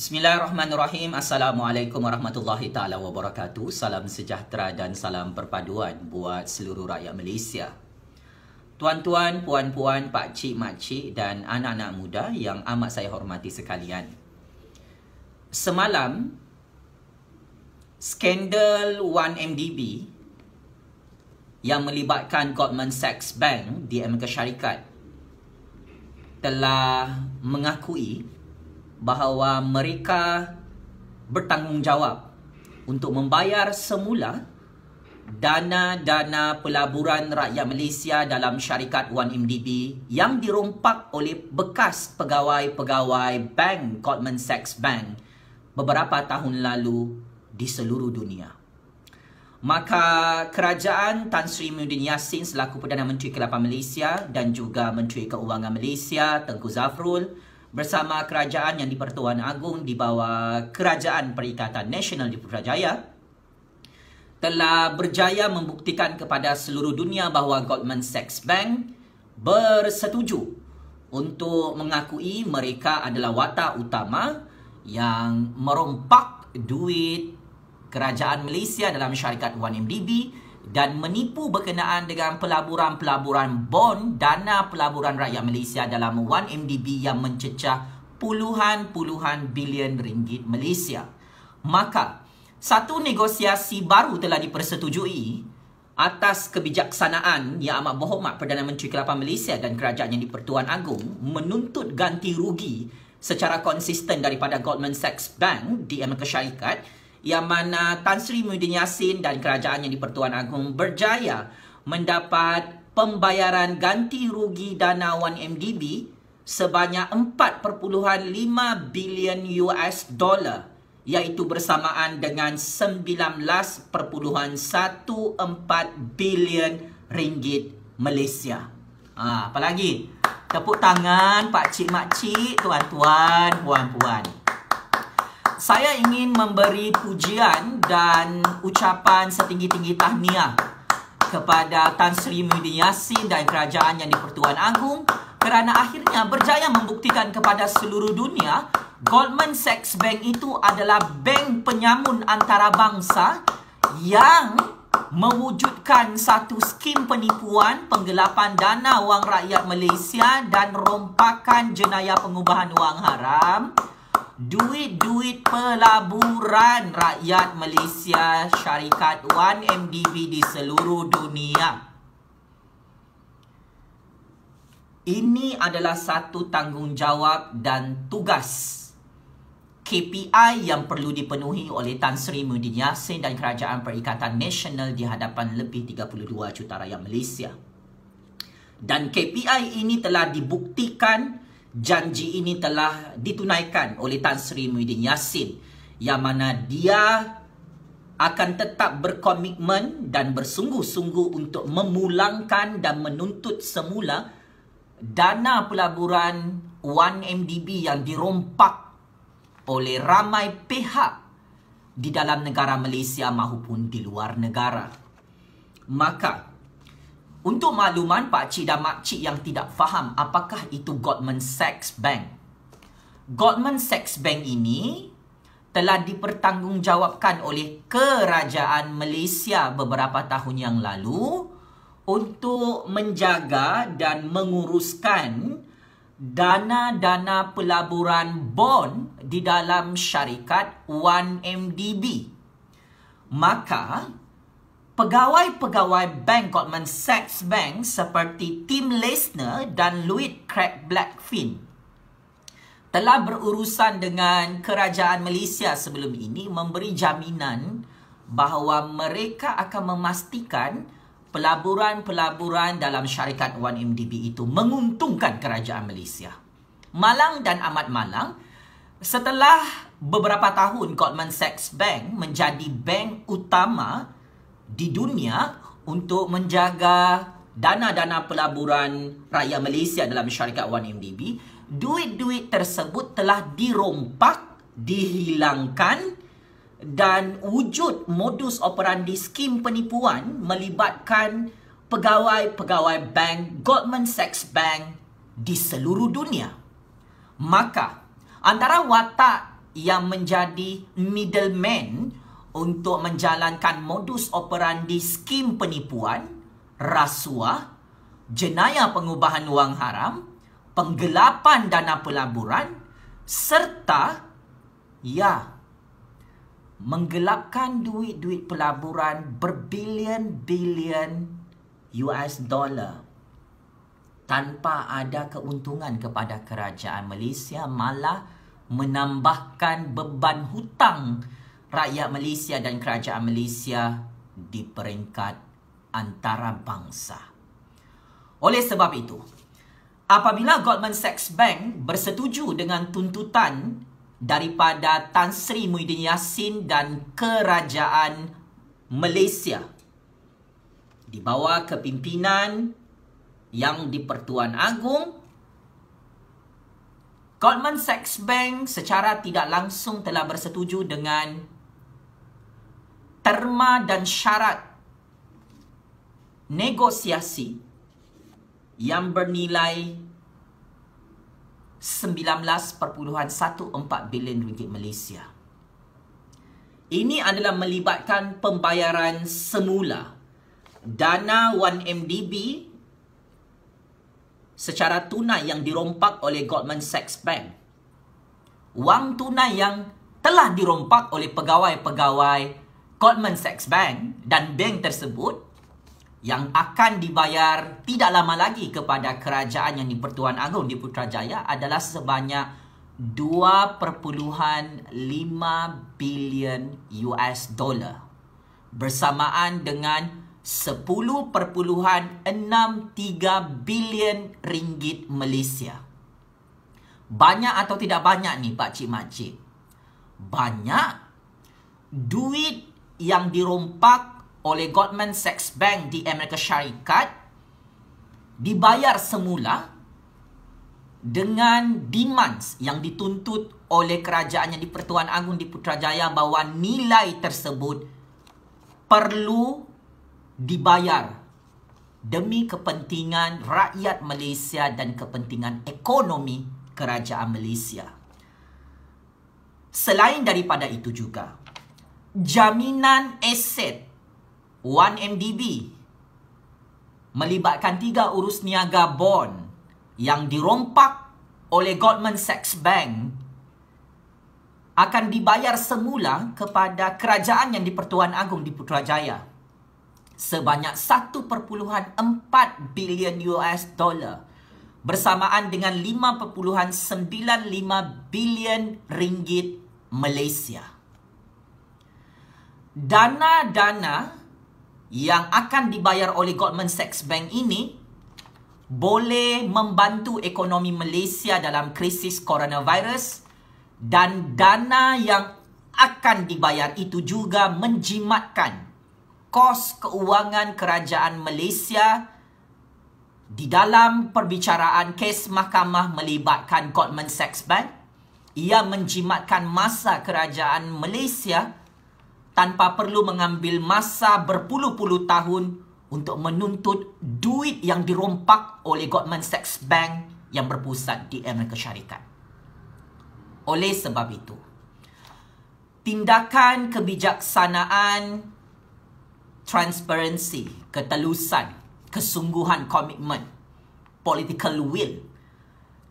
Bismillahirrahmanirrahim. Assalamualaikum warahmatullahi taala wabarakatuh. Salam sejahtera dan salam perpaduan buat seluruh rakyat Malaysia. Tuan-tuan, puan-puan, pakcik, makcik dan anak-anak muda yang amat saya hormati sekalian. Semalam, skandal 1MDB yang melibatkan Goldman Sachs Bank di Amerika Syarikat telah mengakui bahawa mereka bertanggungjawab untuk membayar semula dana-dana pelaburan rakyat Malaysia dalam syarikat 1MDB yang dirompak oleh bekas pegawai-pegawai bank Goldman Sachs Bank beberapa tahun lalu di seluruh dunia. Maka kerajaan Tan Sri Muhyiddin Yassin selaku Perdana Menteri ke-8 Malaysia dan juga Menteri Keuangan Malaysia Tengku Zafrul bersama kerajaan yang di-Pertuan Agong di bawah Kerajaan Perikatan Nasional di Putrajaya telah berjaya membuktikan kepada seluruh dunia bahawa Goldman Sachs Bank bersetuju untuk mengakui mereka adalah watak utama yang merompak duit kerajaan Malaysia dalam syarikat 1MDB dan menipu berkenaan dengan pelaburan-pelaburan bond dana pelaburan rakyat Malaysia dalam 1MDB yang mencecah puluhan bilion ringgit Malaysia. Maka, satu negosiasi baru telah dipersetujui atas kebijaksanaan yang amat berhormat Perdana Menteri ke-8 Malaysia dan kerajaan yang di-Pertuan Agong menuntut ganti rugi secara konsisten daripada Goldman Sachs Bank di Amerika Syarikat, yang mana Tan Sri Muhyiddin Yassin dan kerajaan yang di-Pertuan Agong berjaya mendapat pembayaran ganti rugi dana 1MDB sebanyak 4.5 bilion US dollar, iaitu bersamaan dengan 19.14 bilion ringgit Malaysia. Apa lagi? Tepuk tangan pakcik makcik, tuan-tuan, puan-puan. Saya ingin memberi pujian dan ucapan setinggi-tinggi tahniah kepada Tan Sri Muhyiddin Yassin dan kerajaan yang di-Pertuan Agong kerana akhirnya berjaya membuktikan kepada seluruh dunia Goldman Sachs Bank itu adalah bank penyamun antarabangsa yang mewujudkan satu skim penipuan, penggelapan dana wang rakyat Malaysia dan rompakan jenayah pengubahan wang haram, duit-duit pelaburan rakyat Malaysia syarikat 1MDB di seluruh dunia. Ini adalah satu tanggungjawab dan tugas KPI yang perlu dipenuhi oleh Tan Sri Muhyiddin Yassin dan Kerajaan Perikatan Nasional di hadapan lebih 32 juta rakyat Malaysia. Dan KPI ini telah dibuktikan, janji ini telah ditunaikan oleh Tan Sri Muhyiddin Yassin, yang mana dia akan tetap berkomitmen dan bersungguh-sungguh untuk memulangkan dan menuntut semula dana pelaburan 1MDB yang dirompak oleh ramai pihak di dalam negara Malaysia maupun di luar negara. Maka, untuk makluman pakcik dan makcik yang tidak faham apakah itu Goldman Sachs Bank. Goldman Sachs Bank ini telah dipertanggungjawabkan oleh kerajaan Malaysia beberapa tahun yang lalu untuk menjaga dan menguruskan dana-dana pelaburan bond di dalam syarikat 1MDB. Maka, pegawai-pegawai bank Goldman Sachs Bank seperti Tim Leissner dan Louis Craig Blackfin telah berurusan dengan kerajaan Malaysia sebelum ini memberi jaminan bahawa mereka akan memastikan pelaburan-pelaburan dalam syarikat 1MDB itu menguntungkan kerajaan Malaysia. Malang dan amat malang, setelah beberapa tahun Goldman Sachs Bank menjadi bank utama di dunia untuk menjaga dana-dana pelaburan rakyat Malaysia dalam syarikat 1MDB, duit-duit tersebut telah dirompak, dihilangkan dan wujud modus operandi skim penipuan melibatkan pegawai-pegawai bank Goldman Sachs Bank di seluruh dunia. Maka, antara watak yang menjadi middleman untuk menjalankan modus operandi skim penipuan, rasuah, jenayah pengubahan wang haram, penggelapan dana pelaburan, serta menggelapkan duit-duit pelaburan berbilion-bilion US dollar tanpa ada keuntungan kepada kerajaan Malaysia, malah menambahkan beban hutang rakyat Malaysia dan kerajaan Malaysia di peringkat antarabangsa. Oleh sebab itu, apabila Goldman Sachs Bank bersetuju dengan tuntutan daripada Tan Sri Muhyiddin Yassin dan kerajaan Malaysia di bawah kepimpinan Yang di-Pertuan Agong, Goldman Sachs Bank secara tidak langsung telah bersetuju dengan terma dan syarat negosiasi yang bernilai 19.14 bilion ringgit Malaysia. Ini adalah melibatkan pembayaran semula dana 1MDB secara tunai yang dirompak oleh Goldman Sachs Bank. Wang tunai yang telah dirompak oleh pegawai-pegawai Goldman Sachs Bank dan bank tersebut yang akan dibayar tidak lama lagi kepada kerajaan Yang di-Pertuan Agong di Putrajaya adalah sebanyak 2.5 bilion US dollar bersamaan dengan 10.63 bilion ringgit Malaysia. Banyak atau tidak banyak ni Pak Cik Makcik? Banyak. Duit yang dirompak oleh Goldman Sachs Bank di Amerika Syarikat dibayar semula dengan demands yang dituntut oleh kerajaan Yang di-Pertuan Agong di Putrajaya bahawa nilai tersebut perlu dibayar demi kepentingan rakyat Malaysia dan kepentingan ekonomi kerajaan Malaysia. Selain daripada itu juga, jaminan aset 1MDB melibatkan 3 urus niaga bond yang dirompak oleh Goldman Sachs Bank akan dibayar semula kepada kerajaan Yang di-Pertuan Agong di Putrajaya sebanyak 1.4 bilion US dollar bersamaan dengan 5.95 bilion ringgit Malaysia. Dana-dana yang akan dibayar oleh Goldman Sachs Bank ini boleh membantu ekonomi Malaysia dalam krisis coronavirus, dan dana yang akan dibayar itu juga menjimatkan kos keuangan kerajaan Malaysia di dalam perbicaraan kes mahkamah melibatkan Goldman Sachs Bank. Ia menjimatkan masa kerajaan Malaysia tanpa perlu mengambil masa berpuluh-puluh tahun untuk menuntut duit yang dirompak oleh Goldman Sachs Bank yang berpusat di Amerika Syarikat. Oleh sebab itu, tindakan kebijaksanaan, transparansi, ketelusan, kesungguhan, komitmen, political will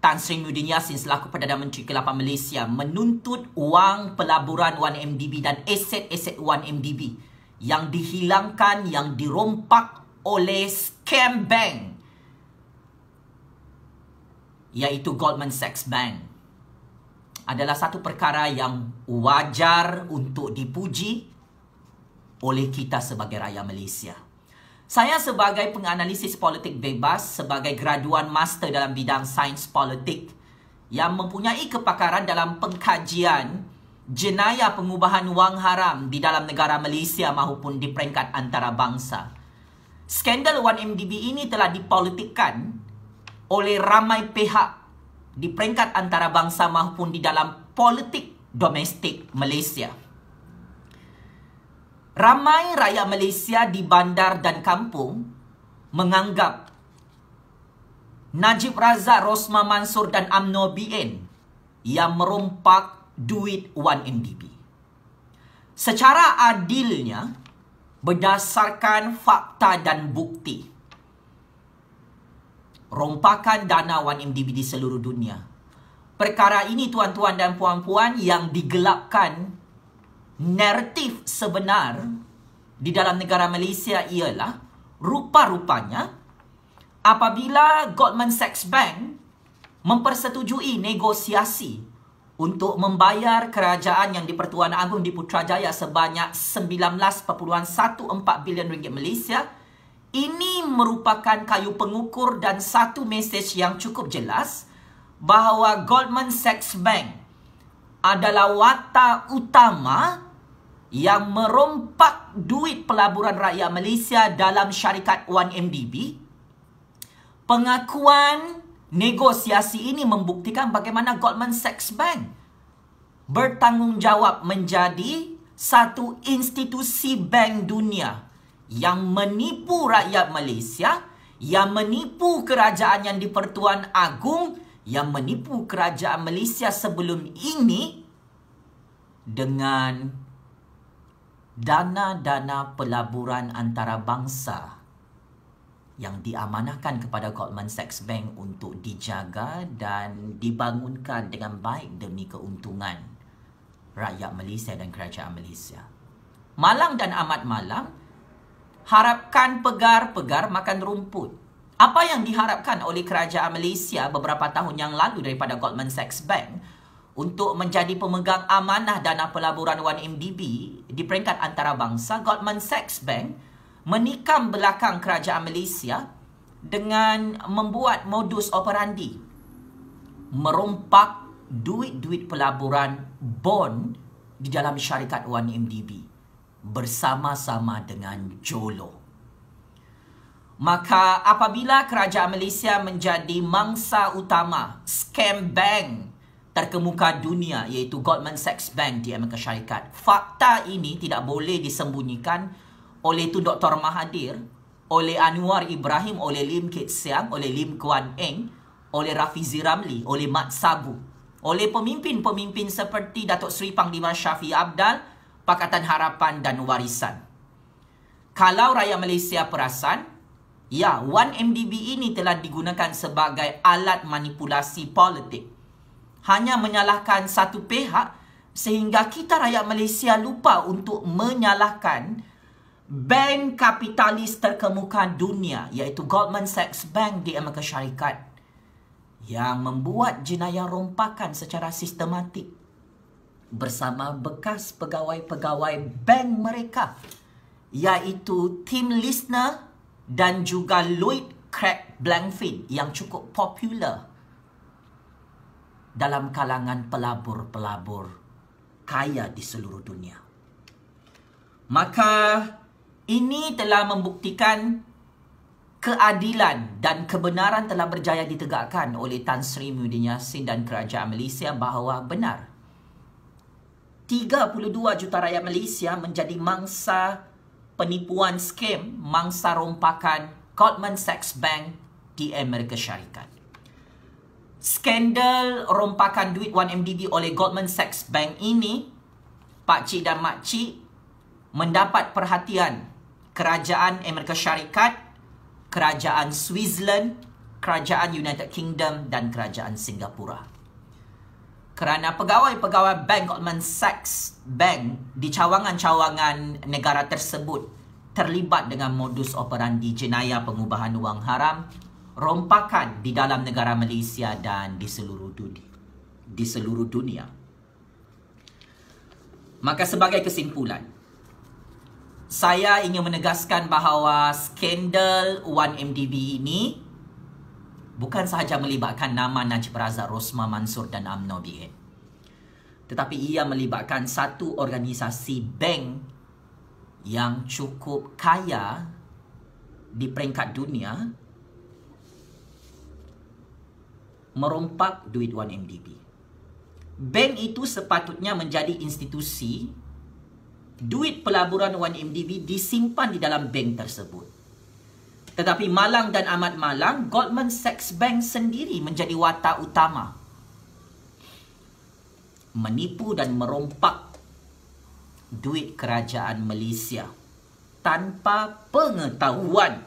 Tan Sri Muhyiddin Yassin selaku Perdana Menteri ke-8 Malaysia menuntut wang pelaburan 1MDB dan aset-aset 1MDB yang dihilangkan, yang dirompak oleh scam bank, iaitu Goldman Sachs Bank, adalah satu perkara yang wajar untuk dipuji oleh kita sebagai rakyat Malaysia. Saya sebagai penganalisis politik bebas, sebagai graduan master dalam bidang sains politik yang mempunyai kepakaran dalam pengkajian jenayah pengubahan wang haram di dalam negara Malaysia maupun di peringkat antarabangsa. Skandal 1MDB ini telah dipolitikkan oleh ramai pihak di peringkat antarabangsa maupun di dalam politik domestik Malaysia. Ramai rakyat Malaysia di bandar dan kampung menganggap Najib Razak, Rosmah Mansor dan UMNO BN yang merompak duit 1MDB. Secara adilnya, berdasarkan fakta dan bukti, rompakan dana 1MDB di seluruh dunia. Perkara ini, tuan-tuan dan puan-puan, yang digelapkan naratif sebenar di dalam negara Malaysia ialah rupa-rupanya apabila Goldman Sachs Bank mempersetujui negosiasi untuk membayar kerajaan yang di-Pertuan Agong di Putrajaya sebanyak 19.14 bilion ringgit Malaysia, ini merupakan kayu pengukur dan satu mesej yang cukup jelas bahawa Goldman Sachs Bank adalah watak utama yang merompak duit pelaburan rakyat Malaysia dalam syarikat 1MDB. Pengakuan negosiasi ini membuktikan bagaimana Goldman Sachs Bank bertanggungjawab menjadi satu institusi bank dunia yang menipu rakyat Malaysia, yang menipu kerajaan yang di-Pertuan Agong, yang menipu kerajaan Malaysia sebelum ini dengan dana-dana pelaburan antarabangsa yang diamanahkan kepada Goldman Sachs Bank untuk dijaga dan dibangunkan dengan baik demi keuntungan rakyat Malaysia dan kerajaan Malaysia. Malang dan amat malang, harapkan pegar-pegar makan rumput. Apa yang diharapkan oleh kerajaan Malaysia beberapa tahun yang lalu daripada Goldman Sachs Bank untuk menjadi pemegang amanah dana pelaburan 1MDB di peringkat antarabangsa, Goldman Sachs Bank menikam belakang kerajaan Malaysia dengan membuat modus operandi merompak duit-duit pelaburan bond di dalam syarikat 1MDB bersama-sama dengan Jolo. Maka apabila kerajaan Malaysia menjadi mangsa utama scam bank terkemuka dunia, iaitu Goldman Sachs Bank di Amerika Syarikat, fakta ini tidak boleh disembunyikan oleh Tun Dr. Mahathir, oleh Anwar Ibrahim, oleh Lim Kit Siang, oleh Lim Kuan Eng, oleh Rafizi Ramli, oleh Mat Sabu, oleh pemimpin-pemimpin seperti Datuk Seri Panglima Shafie Apdal, Pakatan Harapan dan Warisan. Kalau rakyat Malaysia perasan, ya, 1MDB ini telah digunakan sebagai alat manipulasi politik, hanya menyalahkan satu pihak sehingga kita rakyat Malaysia lupa untuk menyalahkan bank kapitalis terkemuka dunia, iaitu Goldman Sachs Bank di Amerika Syarikat, yang membuat jenayah rompakan secara sistematik bersama bekas pegawai-pegawai bank mereka, iaitu Tim Lisner dan juga Lloyd Craig Blankfein, yang cukup popular dalam kalangan pelabur-pelabur kaya di seluruh dunia. Maka ini telah membuktikan keadilan dan kebenaran telah berjaya ditegakkan oleh Tan Sri Muhyiddin Yassin dan kerajaan Malaysia bahawa benar 32 juta rakyat Malaysia menjadi mangsa penipuan scam, mangsa rompakan Goldman Sachs Bank di Amerika Syarikat. Skandal rompakan duit 1MDB oleh Goldman Sachs Bank ini, pakcik dan makcik, mendapat perhatian kerajaan Amerika Syarikat, kerajaan Switzerland, kerajaan United Kingdom dan kerajaan Singapura. Kerana pegawai-pegawai bank Goldman Sachs Bank di cawangan-cawangan negara tersebut terlibat dengan modus operandi jenayah pengubahan wang haram, rompakan di dalam negara Malaysia dan di seluruh dunia. Maka sebagai kesimpulan, saya ingin menegaskan bahawa skandal 1MDB ini bukan sahaja melibatkan nama Najib Razak, Rosmah Mansor dan UMNO BN, tetapi ia melibatkan satu organisasi bank yang cukup kaya di peringkat dunia merompak duit 1MDB. Bank itu sepatutnya menjadi institusi. Duit pelaburan 1MDB disimpan di dalam bank tersebut. Tetapi malang dan amat malang, Goldman Sachs Bank sendiri menjadi watak utama menipu dan merompak duit kerajaan Malaysia tanpa pengetahuan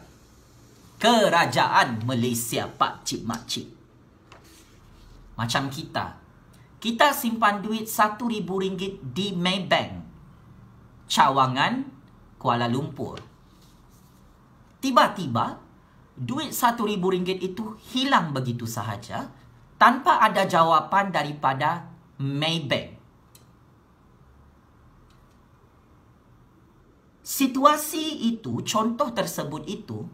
kerajaan Malaysia, Pak Cik Mak Cik. Macam kita simpan duit RM1,000 di Maybank, Cawangan, Kuala Lumpur. Tiba-tiba, duit RM1,000 itu hilang begitu sahaja tanpa ada jawapan daripada Maybank. Situasi itu, contoh tersebut itu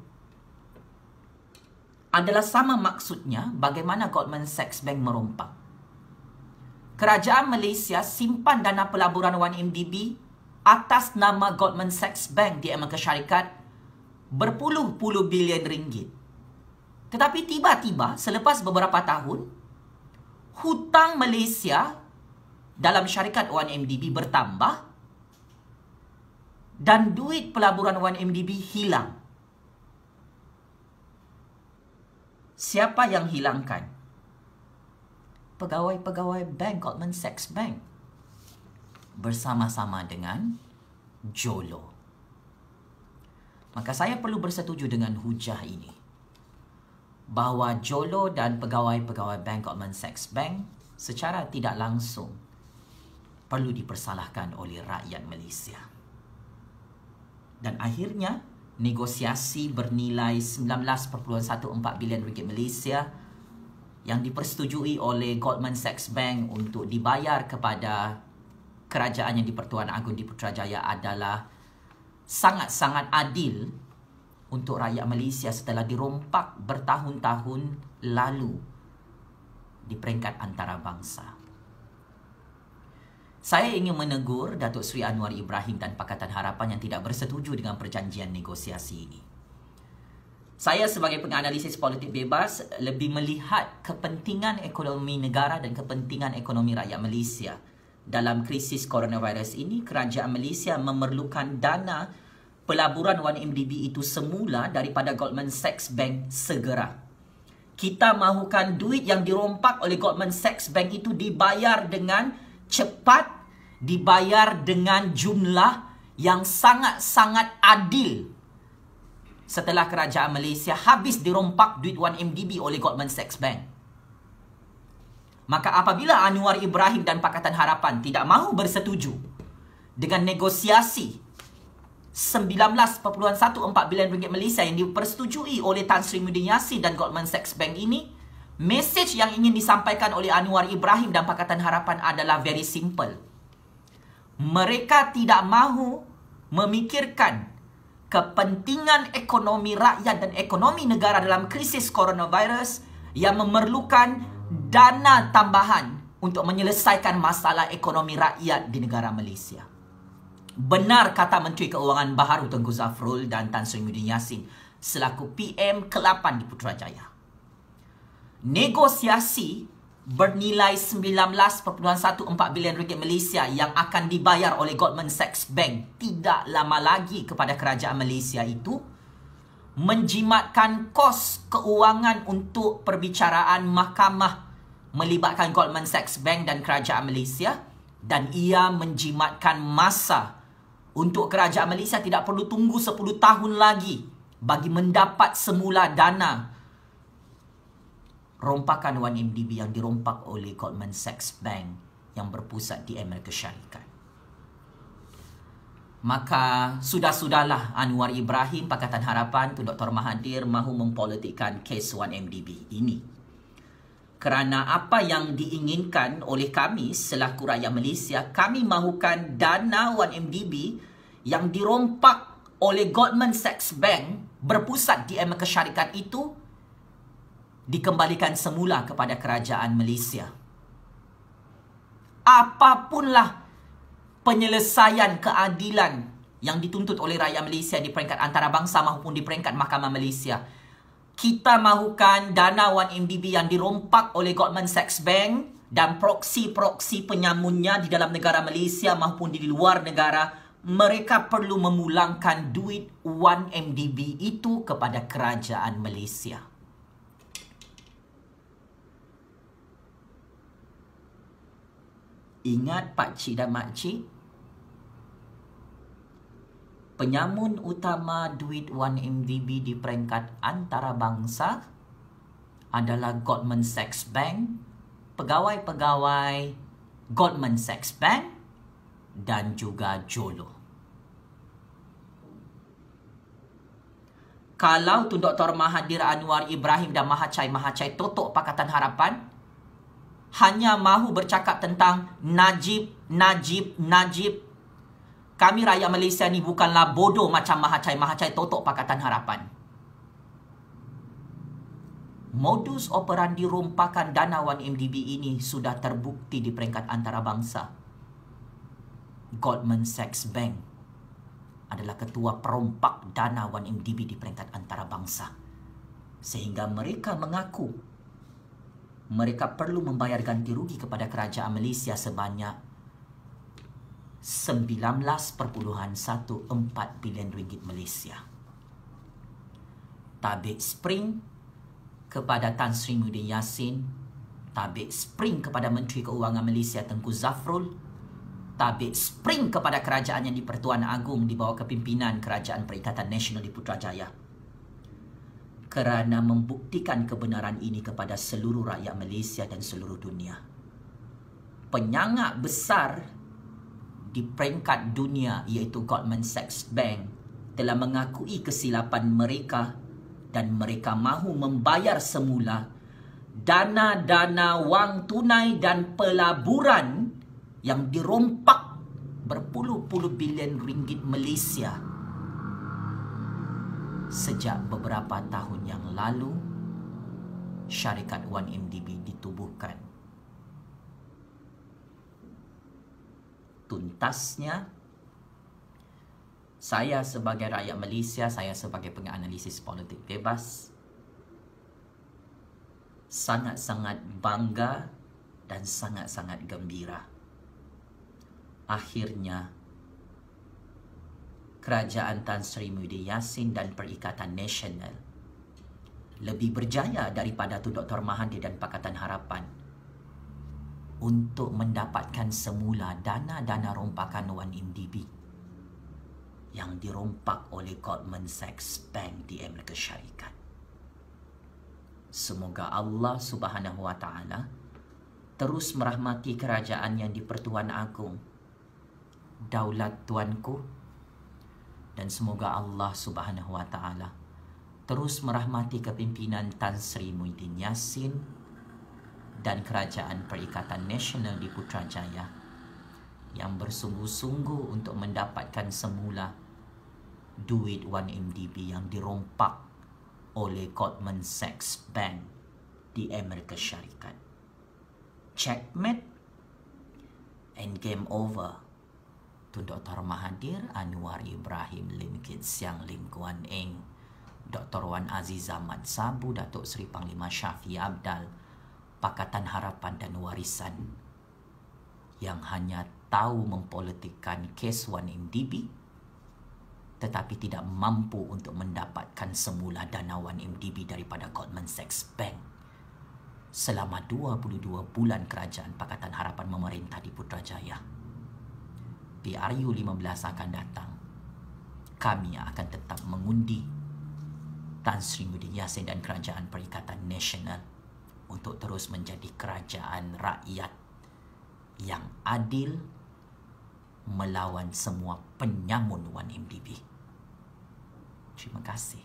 adalah sama maksudnya bagaimana Goldman Sachs Bank merompak. Kerajaan Malaysia simpan dana pelaburan 1MDB atas nama Goldman Sachs Bank di Amerika Syarikat berpuluh-puluh bilion ringgit. Tetapi tiba-tiba selepas beberapa tahun, hutang Malaysia dalam syarikat 1MDB bertambah dan duit pelaburan 1MDB hilang. Siapa yang hilangkan? Pegawai-pegawai bank Goldman Sachs Bank bersama-sama dengan Jolo. Maka saya perlu bersetuju dengan hujah ini bahawa Jolo dan pegawai-pegawai bank Goldman Sachs Bank secara tidak langsung perlu dipersalahkan oleh rakyat Malaysia. Dan akhirnya, negosiasi bernilai 19.14 bilion ringgit Malaysia yang dipersetujui oleh Goldman Sachs Bank untuk dibayar kepada kerajaan yang di-Pertuan Agong di Putrajaya adalah sangat-sangat adil untuk rakyat Malaysia setelah dirompak bertahun-tahun lalu di peringkat antarabangsa. Saya ingin menegur Datuk Seri Anwar Ibrahim dan Pakatan Harapan yang tidak bersetuju dengan perjanjian negosiasi ini. Saya sebagai penganalisis politik bebas lebih melihat kepentingan ekonomi negara dan kepentingan ekonomi rakyat Malaysia. Dalam krisis coronavirus ini, kerajaan Malaysia memerlukan dana pelaburan 1MDB itu semula daripada Goldman Sachs Bank segera. Kita mahukan duit yang dirompak oleh Goldman Sachs Bank itu dibayar dengan cepat, dibayar dengan jumlah yang sangat-sangat adil. Setelah kerajaan Malaysia habis dirompak duit 1MDB oleh Goldman Sachs Bank. Maka apabila Anwar Ibrahim dan Pakatan Harapan tidak mahu bersetuju dengan negosiasi 19.14 bilion ringgit Malaysia yang dipersetujui oleh Tan Sri Muhyiddin Yassin dan Goldman Sachs Bank ini, mesej yang ingin disampaikan oleh Anwar Ibrahim dan Pakatan Harapan adalah very simple. Mereka tidak mahu memikirkan kepentingan ekonomi rakyat dan ekonomi negara dalam krisis coronavirus yang memerlukan dana tambahan untuk menyelesaikan masalah ekonomi rakyat di negara Malaysia. Benar kata Menteri Keuangan Baharu Tengku Zafrul dan Tan Sri Muhyiddin Yassin selaku PM ke-8 di Putrajaya. Negosiasi bernilai 19.14 bilion ringgit Malaysia yang akan dibayar oleh Goldman Sachs Bank tidak lama lagi kepada kerajaan Malaysia itu menjimatkan kos keuangan untuk perbicaraan mahkamah melibatkan Goldman Sachs Bank dan kerajaan Malaysia, dan ia menjimatkan masa untuk kerajaan Malaysia tidak perlu tunggu 10 tahun lagi bagi mendapat semula dana rompakan 1MDB yang dirompak oleh Goldman Sachs Bank yang berpusat di Amerika Syarikat. Maka sudah-sudahlah Anwar Ibrahim, Pakatan Harapan, Tun Dr. Mahathir mahu mempolitikkan kes 1MDB ini. Kerana apa yang diinginkan oleh kami selaku rakyat Malaysia, kami mahukan dana 1MDB yang dirompak oleh Goldman Sachs Bank berpusat di Amerika Syarikat itu dikembalikan semula kepada kerajaan Malaysia. Apapunlah penyelesaian keadilan yang dituntut oleh rakyat Malaysia di peringkat antarabangsa maupun di peringkat Mahkamah Malaysia, kita mahukan dana 1MDB yang dirompak oleh Goldman Sachs Bank dan proksi-proksi penyamunnya di dalam negara Malaysia maupun di luar negara, mereka perlu memulangkan duit 1MDB itu kepada kerajaan Malaysia. Ingat pakcik dan makcik, penyamun utama duit 1MDB di peringkat antarabangsa adalah Goldman Sachs Bank, pegawai-pegawai Goldman Sachs Bank dan juga Jolo. Kalau Tun Dr. Mahathir Anwar Ibrahim dan Mahachai totok Pakatan Harapan, hanya mahu bercakap tentang Najib, kami rakyat Malaysia ni bukanlah bodoh macam Mahachai totok Pakatan Harapan. Modus operandi rompakan dana 1MDB ini sudah terbukti di peringkat antarabangsa. Goldman Sachs Bank adalah ketua perompak dana 1MDB di peringkat antarabangsa. Sehingga mereka mengaku mereka perlu membayar ganti rugi kepada kerajaan Malaysia sebanyak 19.14 bilion ringgit Malaysia. Tabik spring kepada Tan Sri Muhyiddin Yassin, tabik spring kepada Menteri Keuangan Malaysia Tengku Zafrul, tabik spring kepada kerajaan yang di-Pertuan Agong di bawah kepimpinan Kerajaan Perikatan Nasional di Putrajaya, kerana membuktikan kebenaran ini kepada seluruh rakyat Malaysia dan seluruh dunia. Penyangak besar di peringkat dunia iaitu Goldman Sachs Bank telah mengakui kesilapan mereka dan mereka mahu membayar semula dana-dana wang tunai dan pelaburan yang dirompak berpuluh-puluh bilion ringgit Malaysia sejak beberapa tahun yang lalu syarikat 1MDB ditubuhkan. Tuntasnya, saya sebagai rakyat Malaysia, saya sebagai penganalisis politik bebas, sangat-sangat bangga dan sangat-sangat gembira. Akhirnya, kerajaan Tan Sri Muhyiddin Yassin dan Perikatan Nasional lebih berjaya daripada Tun Dr. Mahathir dan Pakatan Harapan untuk mendapatkan semula dana-dana rompakan 1MDB yang dirompak oleh Goldman Sachs Bank di Amerika Syarikat. Semoga Allah Subhanahu Wa Taala terus merahmati kerajaan yang di-Pertuan Agong, Daulat Tuanku, dan semoga Allah Subhanahu Wa Taala terus merahmati kepimpinan Tan Sri Muhyiddin Yassin dan Kerajaan Perikatan Nasional di Putrajaya yang bersungguh-sungguh untuk mendapatkan semula duit 1MDB yang dirompak oleh Goldman Sachs Bank di Amerika Syarikat. Checkmate and game over. Tun Dr. Mahathir Anwar Ibrahim Lim Kit Siang Lim Kuan Eng, Dr. Wan Aziz Ahmad Sabu, Datuk Seri Panglima Shafie Apdal, Pakatan Harapan dan Warisan yang hanya tahu mempolitikkan kes 1MDB tetapi tidak mampu untuk mendapatkan semula dana 1MDB daripada Goldman Sachs Bank selama 22 bulan kerajaan Pakatan Harapan memerintah di Putrajaya. PRU 15 akan datang. Kami akan tetap mengundi Tan Sri Muhyiddin Yassin dan Kerajaan Perikatan Nasional untuk terus menjadi kerajaan rakyat yang adil melawan semua penyamun 1MDB. Terima kasih.